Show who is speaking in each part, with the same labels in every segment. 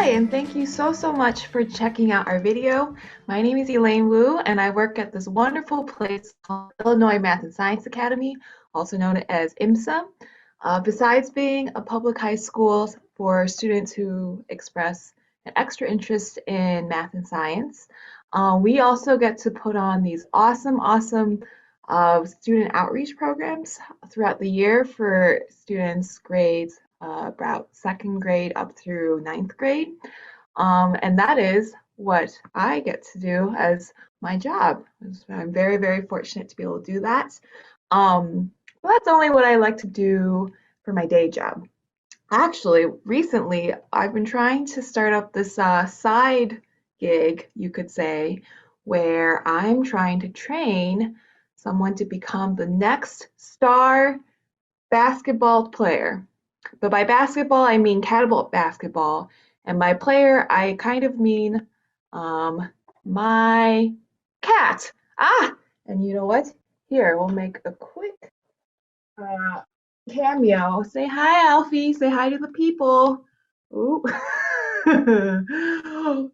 Speaker 1: And thank you so much for checking out our video. My name is Elaine Wu, and I work at this wonderful place called Illinois Math and Science Academy, also known as IMSA. Besides being a public high school for students who express an extra interest in math and science, we also get to put on these awesome student outreach programs throughout the year for students grades about second grade up through ninth grade. And that is what I get to do as my job. So I'm very fortunate to be able to do that. But that's only what I like to do for my day job. Actually, recently, I've been trying to start up this side gig, you could say, where I'm trying to train someone to become the next star basketball player. But by basketball, I mean catapult basketball. And by player, I kind of mean my cat. And you know what? Here, we'll make a quick cameo. Say hi, Alfie. Say hi to the people. Ooh.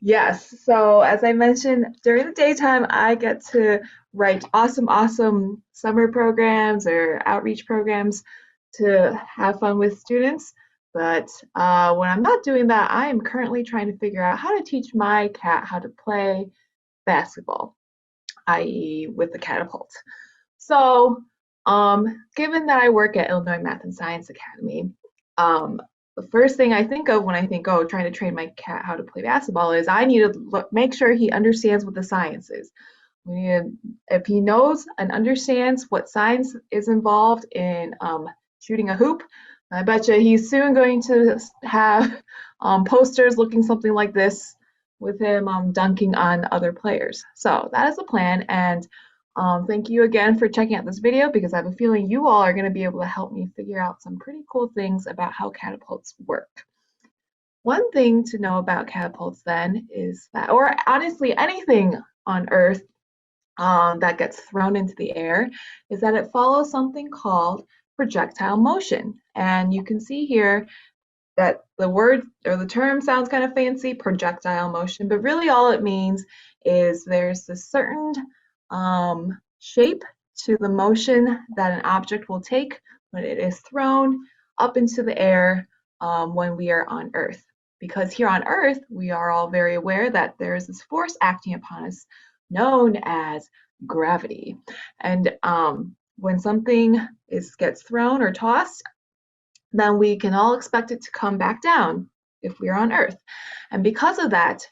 Speaker 1: Yes, so as I mentioned, during the daytime, I get to write awesome summer programs or outreach programs to have fun with students. But when I'm not doing that, I am currently trying to figure out how to teach my cat how to play basketball, i.e. with the catapult. So given that I work at Illinois Math and Science Academy, the first thing I think of when I think, oh, trying to train my cat how to play basketball is I need to make sure he understands what the science is. If he knows and understands what science is involved in shooting a hoop, I bet you he's soon going to have posters looking something like this with him dunking on other players. So that is the plan, and thank you again for checking out this video because I have a feeling you all are going to be able to help me figure out some pretty cool things about how catapults work. One thing to know about catapults then is that, or honestly anything on Earth that gets thrown into the air, is that it follows something called projectile motion. And you can see here that the word or the term sounds kind of fancy, projectile motion, but really all it means is there's a certain shape to the motion that an object will take when it is thrown up into the air when we are on Earth. Because here on Earth, we are all very aware that there is this force acting upon us known as gravity. And when something gets thrown or tossed, then we can all expect it to come back down if we're on Earth. And because of that,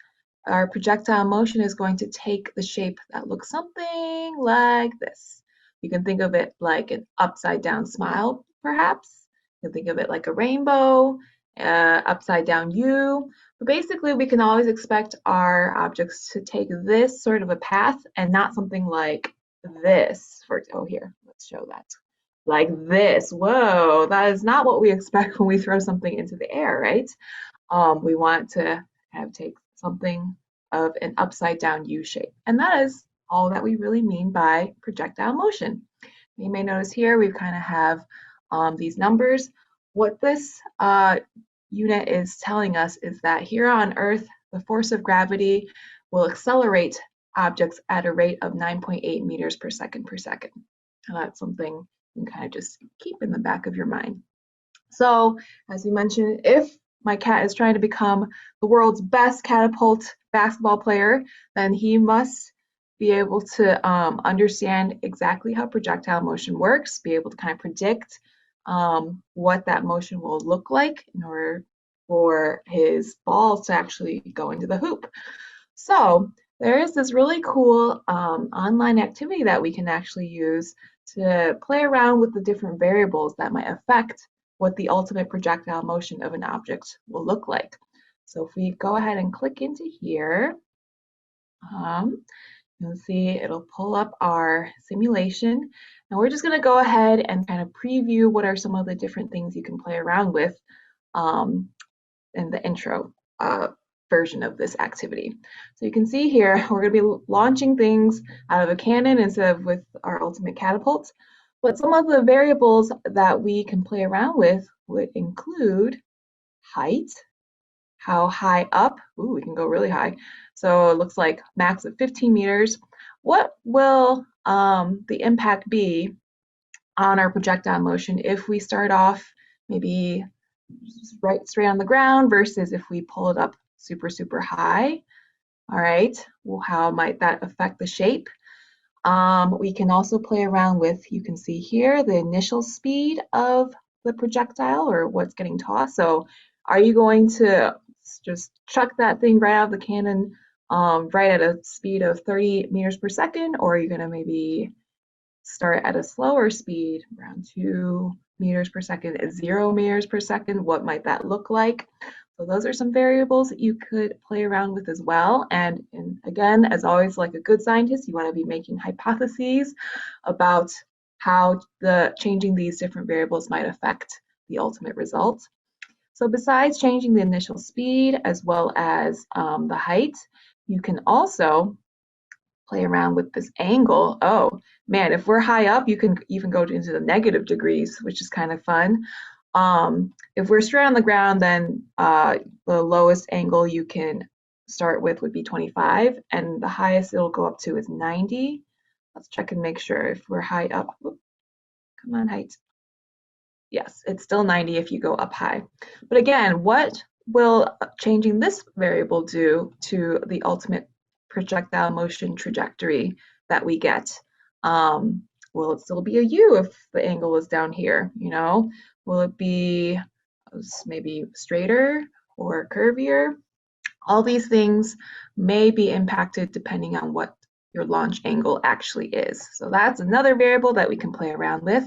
Speaker 1: our projectile motion is going to take the shape that looks something like this. You can think of it like an upside down smile, perhaps. You can think of it like a rainbow, upside down U. But basically, we can always expect our objects to take this sort of a path and not something like this. Oh, here, let's show that. Like this. Whoa, that is not what we expect when we throw something into the air, right? We want to take something of an upside down U shape. And that is all that we really mean by projectile motion. You may notice here we kind of have these numbers. What this unit is telling us is that here on Earth, the force of gravity will accelerate objects at a rate of 9.8 meters per second. And that's something you can kind of just keep in the back of your mind. So, as you mentioned, if my cat is trying to become the world's best catapult basketball player, then he must be able to understand exactly how projectile motion works, be able to kind of predict what that motion will look like in order for his balls to actually go into the hoop. So there is this really cool online activity that we can actually use to play around with the different variables that might affect what the ultimate projectile motion of an object will look like. So if we go ahead and click into here, you'll see it'll pull up our simulation. And we're just going to go ahead and kind of preview what are some of the different things you can play around with in the intro version of this activity. So you can see here, we're going to be launching things out of a cannon instead of with our ultimate catapult. But some of the variables that we can play around with would include height, how high up, ooh, we can go really high. So it looks like max of 15 meters. What will the impact be on our projectile motion if we start off maybe right straight on the ground versus if we pull it up super, super high? All right, well, how might that affect the shape? We can also play around with, you can see here, the initial speed of the projectile or what's getting tossed. So are you going to just chuck that thing right out of the cannon right at a speed of 30 meters per second, or are you going to maybe start at a slower speed, around 2 meters per second, at 0 meters per second? What might that look like? So those are some variables that you could play around with as well. And again, as always, like a good scientist, you want to be making hypotheses about how changing these different variables might affect the ultimate result. So besides changing the initial speed as well as the height, you can also play around with this angle. Oh man, if we're high up, you can even go into the negative degrees, which is kind of fun. If we're straight on the ground, then the lowest angle you can start with would be 25, and the highest it'll go up to is 90. Let's check and make sure if we're high up. Whoop, come on, height. Yes, it's still 90 if you go up high. But again, what will changing this variable do to the ultimate projectile motion trajectory that we get? Will it still be a U if the angle is down here, you know? Will it be maybe straighter or curvier? All these things may be impacted depending on what your launch angle actually is. So that's another variable that we can play around with.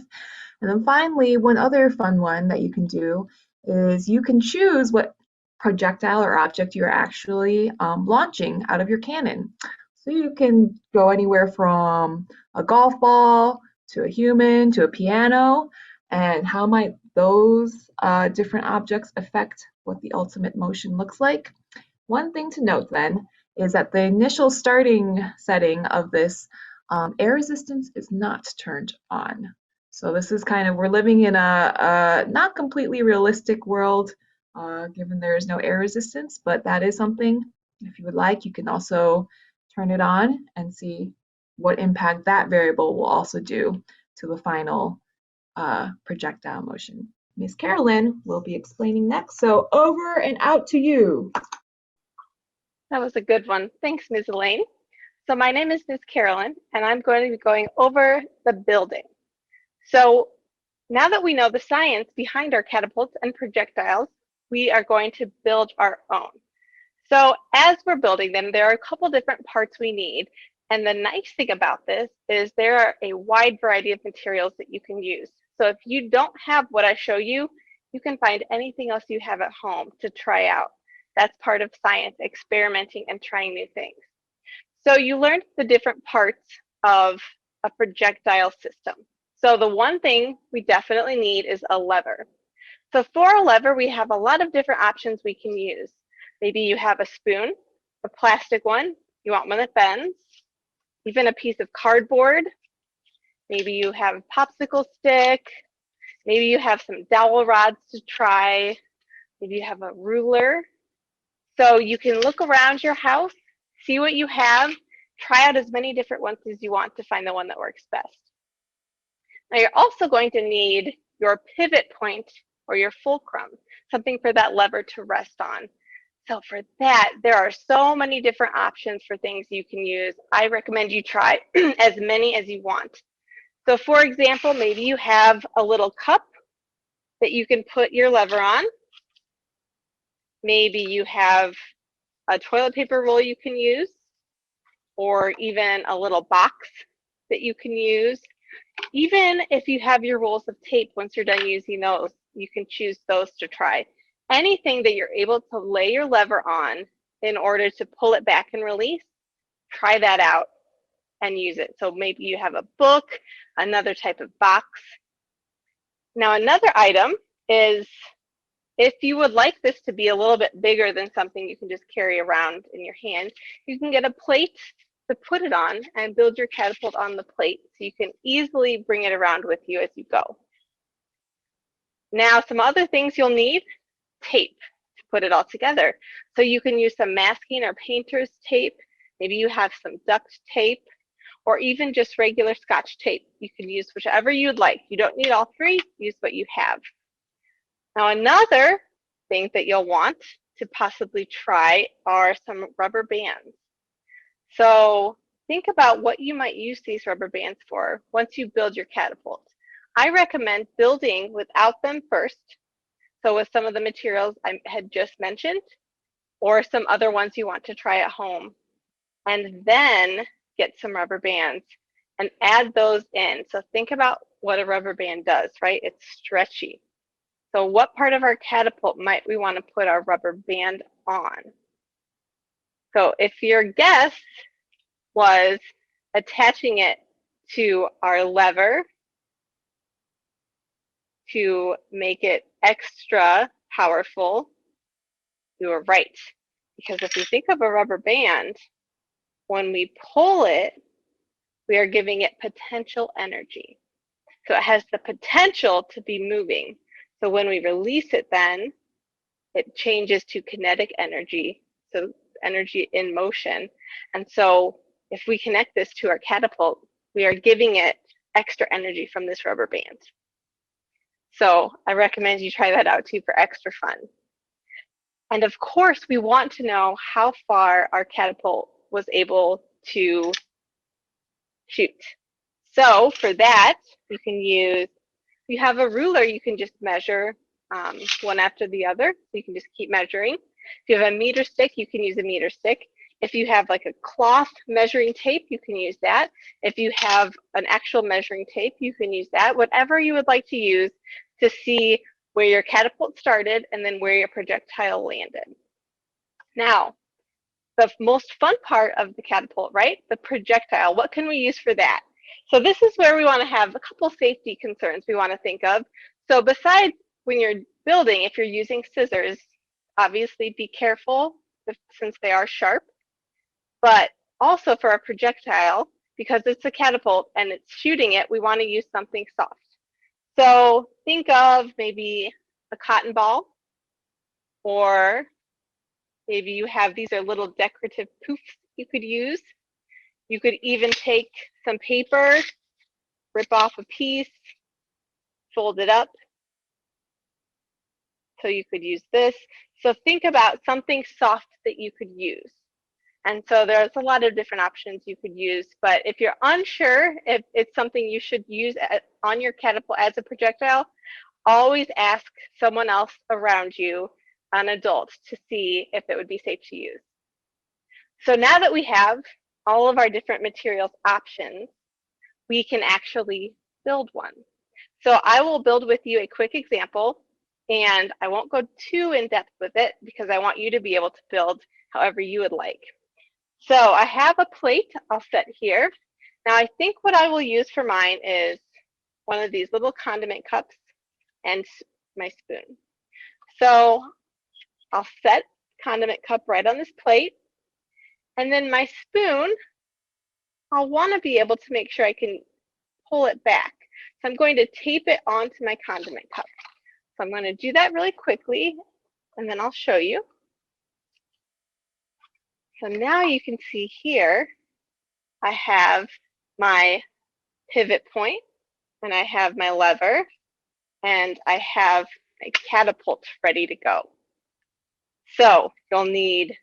Speaker 1: And then finally, one other fun one that you can do is you can choose what projectile or object you're actually launching out of your cannon. So you can go anywhere from a golf ball to a human to a piano, and how might those different objects affect what the ultimate motion looks like? One thing to note then is that the initial starting setting of this air resistance is not turned on. So this is kind of, we're living in a not completely realistic world given there is no air resistance, but that is something, if you would like, you can also turn it on and see what impact that variable will also do to the final projectile motion. Miss Carolyn will be explaining next, so over and out to you.
Speaker 2: That was a good one. Thanks, Ms. Elaine. So my name is Ms. Carolyn, and I'm going to be going over the building. So now that we know the science behind our catapults and projectiles, we are going to build our own. So as we're building them, there are a couple different parts we need. And the nice thing about this is there are a wide variety of materials that you can use. So if you don't have what I show you, you can find anything else you have at home to try out. That's part of science, experimenting and trying new things. So you learned the different parts of a projectile system. So the one thing we definitely need is a lever. So for a lever, we have a lot of different options we can use. Maybe you have a spoon, a plastic one, you want one that bends, even a piece of cardboard. Maybe you have a popsicle stick. Maybe you have some dowel rods to try. Maybe you have a ruler. So you can look around your house, see what you have, try out as many different ones as you want to find the one that works best. Now you're also going to need your pivot point or your fulcrum, something for that lever to rest on. So for that, there are so many different options for things you can use. I recommend you try as many as you want. So for example, maybe you have a little cup that you can put your lever on. Maybe you have a toilet paper roll you can use, or even a little box that you can use. Even if you have your rolls of tape, once you're done using those, you can choose those to try. Anything that you're able to lay your lever on in order to pull it back and release, try that out and use it. So maybe you have a book, another type of box. Now another item is, if you would like this to be a little bit bigger than something you can just carry around in your hand, you can get a plate to put it on and build your catapult on the plate so you can easily bring it around with you as you go. Now, some other things you'll need: tape to put it all together. So you can use some masking or painter's tape. Maybe you have some duct tape, or even just regular Scotch tape. You can use whichever you'd like. You don't need all three, use what you have. Now another thing that you'll want to possibly try are some rubber bands. So think about what you might use these rubber bands for once you build your catapult. I recommend building without them first. So with some of the materials I had just mentioned, or some other ones you want to try at home, and then get some rubber bands and add those in. So think about what a rubber band does, right? It's stretchy. So what part of our catapult might we want to put our rubber band on? So if your guess was attaching it to our lever to make it extra powerful, you were right. Because if we think of a rubber band, when we pull it, we are giving it potential energy. So it has the potential to be moving. So when we release it, then it changes to kinetic energy, so energy in motion. And so if we connect this to our catapult, we are giving it extra energy from this rubber band. So I recommend you try that out too for extra fun. And of course, we want to know how far our catapult was able to shoot. So for that, you can use, if you have a ruler, you can just measure one after the other. So you can just keep measuring. If you have a meter stick, you can use a meter stick. If you have like a cloth measuring tape, you can use that. If you have an actual measuring tape, you can use that. Whatever you would like to use to see where your catapult started and then where your projectile landed. Now, the most fun part of the catapult, right? The projectile. What can we use for that? So this is where we want to have a couple safety concerns we want to think of. So besides when you're building, if you're using scissors, obviously be careful since they are sharp. But also for a projectile, because it's a catapult and it's shooting it, we want to use something soft. So think of maybe a cotton ball, or maybe you have, these are little decorative poofs you could use. You could even take some paper, rip off a piece, fold it up. So you could use this. So think about something soft that you could use. And so there's a lot of different options you could use, but if you're unsure if it's something you should use on your catapult as a projectile, always ask someone else around you, an adult, to see if it would be safe to use. So now that we have all of our different materials options, we can actually build one. So I will build with you a quick example, and I won't go too in depth with it because I want you to be able to build however you would like. So I have a plate I'll set here. Now I think what I will use for mine is one of these little condiment cups and my spoon. So I'll set condiment cup right on this plate, and then my spoon, I'll want to be able to make sure I can pull it back. So I'm going to tape it onto my condiment cup. So I'm going to do that really quickly, and then I'll show you. So now you can see here, I have my pivot point, and I have my lever, and I have my catapult ready to go. So you'll need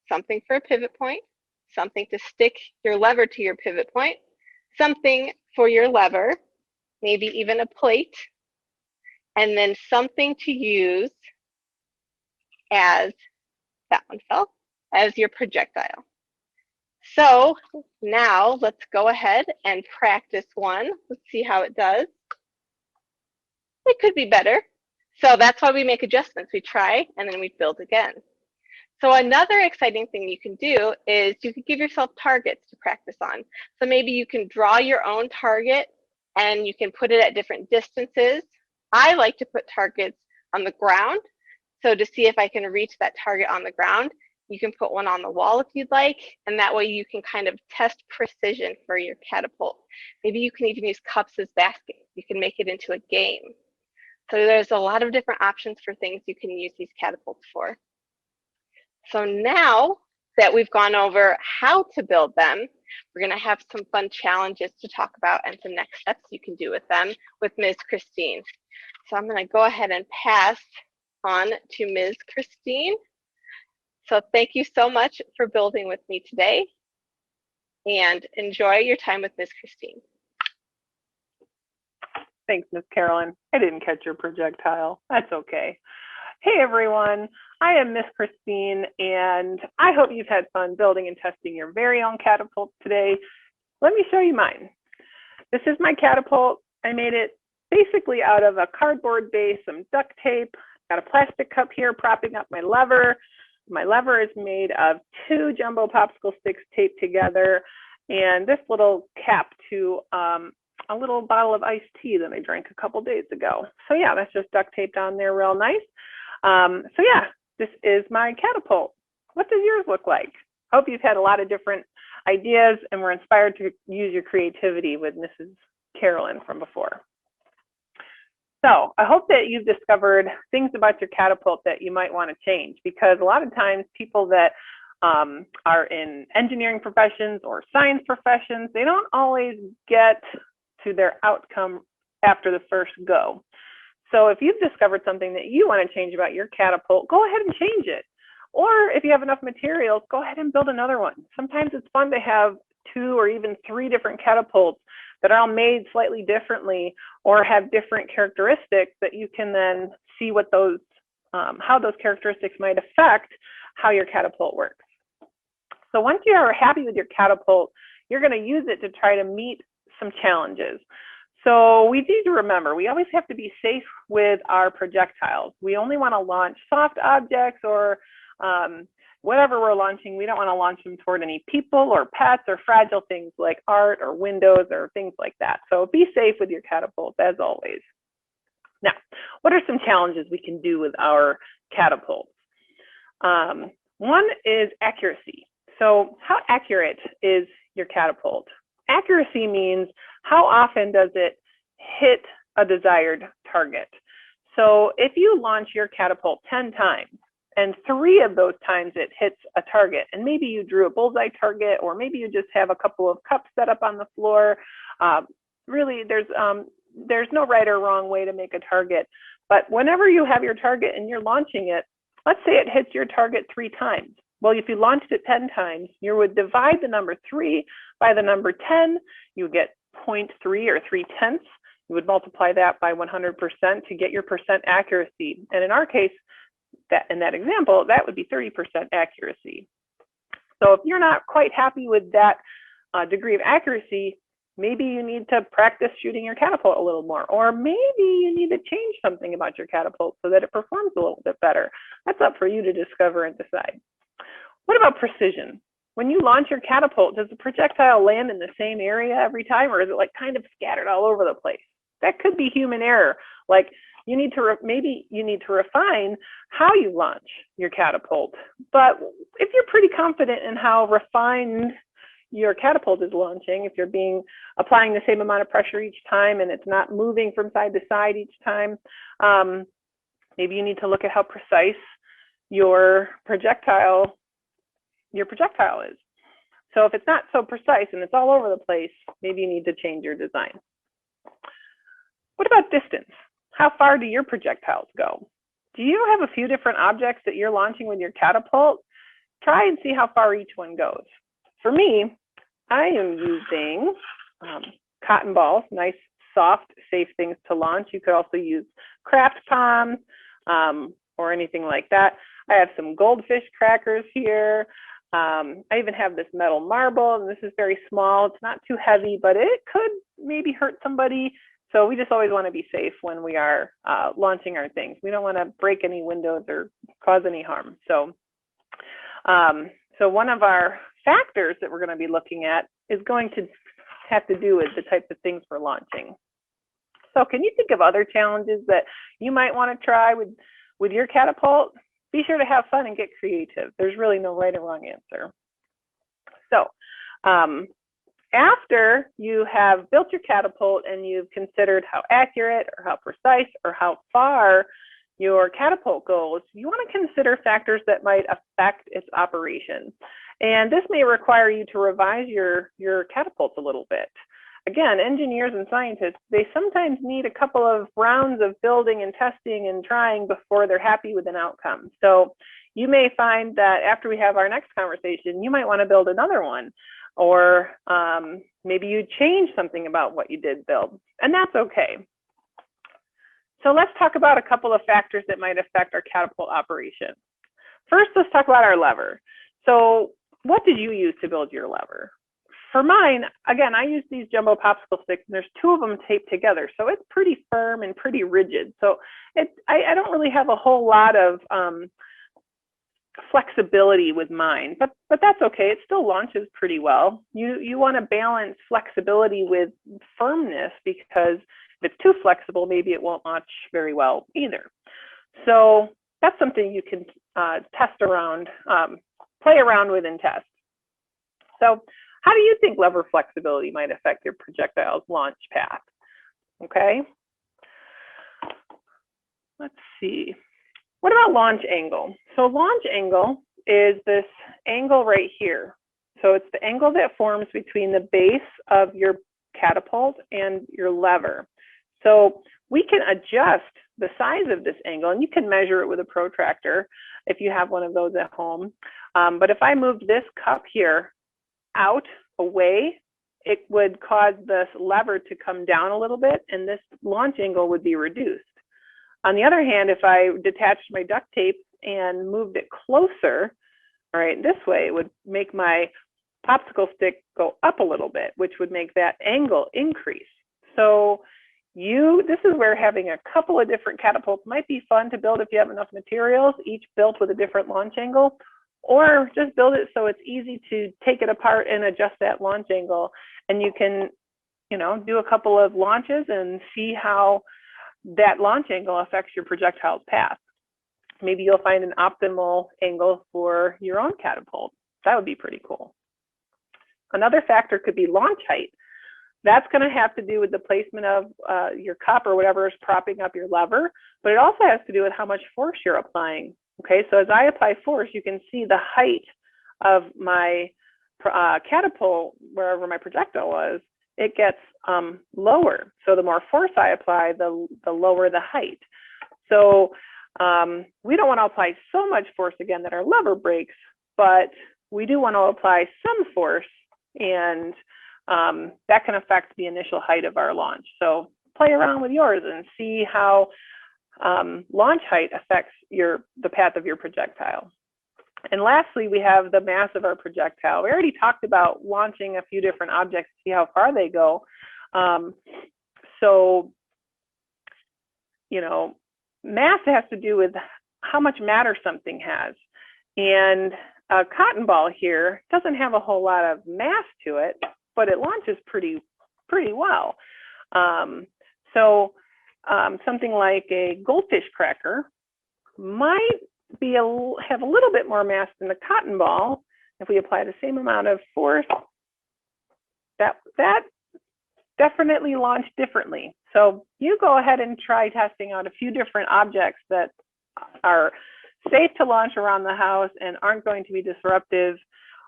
Speaker 2: something for a pivot point, something to stick your lever to your pivot point, something for your lever, maybe even a plate, and then something to use as, that one fell, as your projectile. So now let's go ahead and practice one. Let's see how it does. It could be better. So that's why we make adjustments. We try and then we build again. So another exciting thing you can do is you can give yourself targets to practice on. So maybe you can draw your own target and you can put it at different distances. I like to put targets on the ground. So to see if I can reach that target on the ground, you can put one on the wall if you'd like, and that way you can kind of test precision for your catapult. Maybe you can even use cups as baskets. You can make it into a game. So there's a lot of different options for things you can use these catapults for. So now that we've gone over how to build them, we're going to have some fun challenges to talk about and some next steps you can do with them with Ms. Christine. So I'm going to go ahead and pass on to Ms. Christine. So thank you so much for building with me today, and enjoy your time with Ms. Christine.
Speaker 3: Thanks, Ms. Carolyn. I didn't catch your projectile. That's okay. Hey, everyone. I am Miss Christine, and I hope you've had fun building and testing your very own catapult today. Let me show you mine. This is my catapult. I made it basically out of a cardboard base, some duct tape, got a plastic cup here propping up my lever. My lever is made of 2 jumbo popsicle sticks taped together, and this little cap to a little bottle of iced tea that I drank a couple days ago. So yeah, that's just duct taped on there real nice. So yeah, this is my catapult. What does yours look like? Hope you've had a lot of different ideas and were inspired to use your creativity with Mrs. Carolyn from before. So I hope that you've discovered things about your catapult that you might want to change, because a lot of times people that are in engineering professions or science professions, they don't always get to their outcome after the first go. So if you've discovered something that you want to change about your catapult, go ahead and change it. Or if you have enough materials, go ahead and build another one. Sometimes it's fun to have 2 or even 3 different catapults that are all made slightly differently or have different characteristics that you can then see what those, how those characteristics might affect how your catapult works. So once you are happy with your catapult, you're going to use it to try to meet some challenges. So we need to remember, we always have to be safe with our projectiles. We only want to launch soft objects or whatever we're launching. We don't want to launch them toward any people or pets or fragile things like art or windows or things like that. So be safe with your catapult as always. Now, what are some challenges we can do with our catapults? One is accuracy. So how accurate is your catapult? Accuracy means how often does it hit a desired target. So if you launch your catapult 10 times and 3 of those times it hits a target, and maybe you drew a bullseye target, or maybe you just have a couple of cups set up on the floor, really there's no right or wrong way to make a target. But whenever you have your target and you're launching it, let's say it hits your target 3 times. Well, if you launched it 10 times, you would divide the number 3 by the number 10. You would get 0.3 or 3/10. You would multiply that by 100% to get your percent accuracy. And in our case, in that example, that would be 30% accuracy. So if you're not quite happy with that degree of accuracy, maybe you need to practice shooting your catapult a little more, or maybe you need to change something about your catapult so that it performs a little bit better. That's up for you to discover and decide. What about precision? When you launch your catapult, does the projectile land in the same area every time, or is it like kind of scattered all over the place? That could be human error. Like you need to, maybe you need to refine how you launch your catapult. But if you're pretty confident in how refined your catapult is launching, if you're applying the same amount of pressure each time and it's not moving from side to side each time, maybe you need to look at how precise your projectile is. So if it's not so precise and it's all over the place, maybe you need to change your design. What about distance? How far do your projectiles go? Do you have a few different objects that you're launching with your catapult? Try and see how far each one goes. For me, I am using cotton balls, nice, soft, safe things to launch. You could also use craft palms or anything like that. I have some goldfish crackers here. I even have this metal marble, and this is very small. It's not too heavy, but it could maybe hurt somebody. So we just always want to be safe when we are launching our things. We don't want to break any windows or cause any harm. So, so one of our factors that we're going to be looking at is going to have to do with the types of things we're launching. So can you think of other challenges that you might want to try with your catapult? Be sure to have fun and get creative. There's really no right or wrong answer. So after you have built your catapult and you've considered how accurate or how precise or how far your catapult goes, you want to consider factors that might affect its operation. And this may require you to revise your catapults a little bit. Again, engineers and scientists, they sometimes need a couple of rounds of building and testing and trying before they're happy with an outcome. So you may find that after we have our next conversation, you might want to build another one, or maybe you change something about what you did build, and that's okay. So let's talk about a couple of factors that might affect our catapult operation. First, let's talk about our lever. So what did you use to build your lever? For mine, again, I use these jumbo popsicle sticks, and there's 2 of them taped together, so it's pretty firm and pretty rigid. So I don't really have a whole lot of flexibility with mine, but that's okay. It still launches pretty well. You want to balance flexibility with firmness, because if it's too flexible, maybe it won't launch very well either. So that's something you can test around, play around with and test. So how do you think lever flexibility might affect your projectile's launch path? Okay. Let's see. What about launch angle? So launch angle is this angle right here. So it's the angle that forms between the base of your catapult and your lever. So we can adjust the size of this angle, and you can measure it with a protractor if you have one of those at home. But if I moved this cup here out, away, it would cause this lever to come down a little bit, and this launch angle would be reduced. On the other hand, if I detached my duct tape and moved it closer, all right, this way, it would make my popsicle stick go up a little bit, which would make that angle increase. So this is where having a couple of different catapults might be fun to build if you have enough materials, each built with a different launch angle, or just build it so it's easy to take it apart and adjust that launch angle. And you can, do a couple of launches and see how that launch angle affects your projectile's path. Maybe you'll find an optimal angle for your own catapult. That would be pretty cool. Another factor could be launch height. That's going to have to do with the placement of your cup or whatever is propping up your lever, but it also has to do with how much force you're applying. Okay, so as I apply force, you can see the height of my catapult, wherever my projectile was, it gets lower. So the more force I apply, the lower the height. So we don't want to apply so much force again that our lever breaks, but we do want to apply some force, and that can affect the initial height of our launch. So play around with yours and see how launch height affects the path of your projectile. And lastly, we have the mass of our projectile. We already talked about launching a few different objects to see how far they go. Mass has to do with how much matter something has. And a cotton ball here doesn't have a whole lot of mass to it, but it launches pretty well. Something like a goldfish cracker might have a little bit more mass than the cotton ball. If we apply the same amount of force, that definitely launched differently. So you go ahead and try testing out a few different objects that are safe to launch around the house and aren't going to be disruptive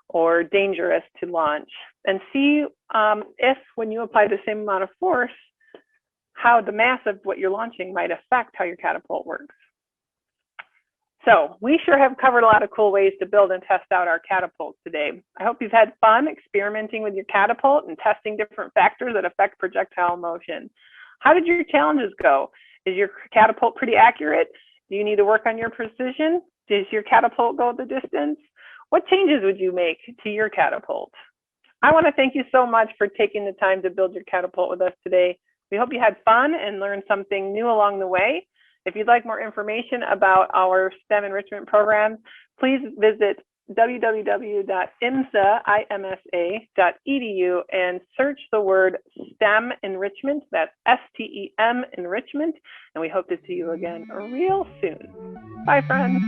Speaker 3: or dangerous to launch, and see if, when you apply the same amount of force, how the mass of what you're launching might affect how your catapult works. So we sure have covered a lot of cool ways to build and test out our catapults today. I hope you've had fun experimenting with your catapult and testing different factors that affect projectile motion. How did your challenges go? Is your catapult pretty accurate? Do you need to work on your precision? Does your catapult go the distance? What changes would you make to your catapult? I want to thank you so much for taking the time to build your catapult with us today. We hope you had fun and learned something new along the way. If you'd like more information about our STEM enrichment programs, please visit www.imsa.edu and search the word STEM enrichment. That's STEM enrichment. And we hope to see you again real soon. Bye, friends.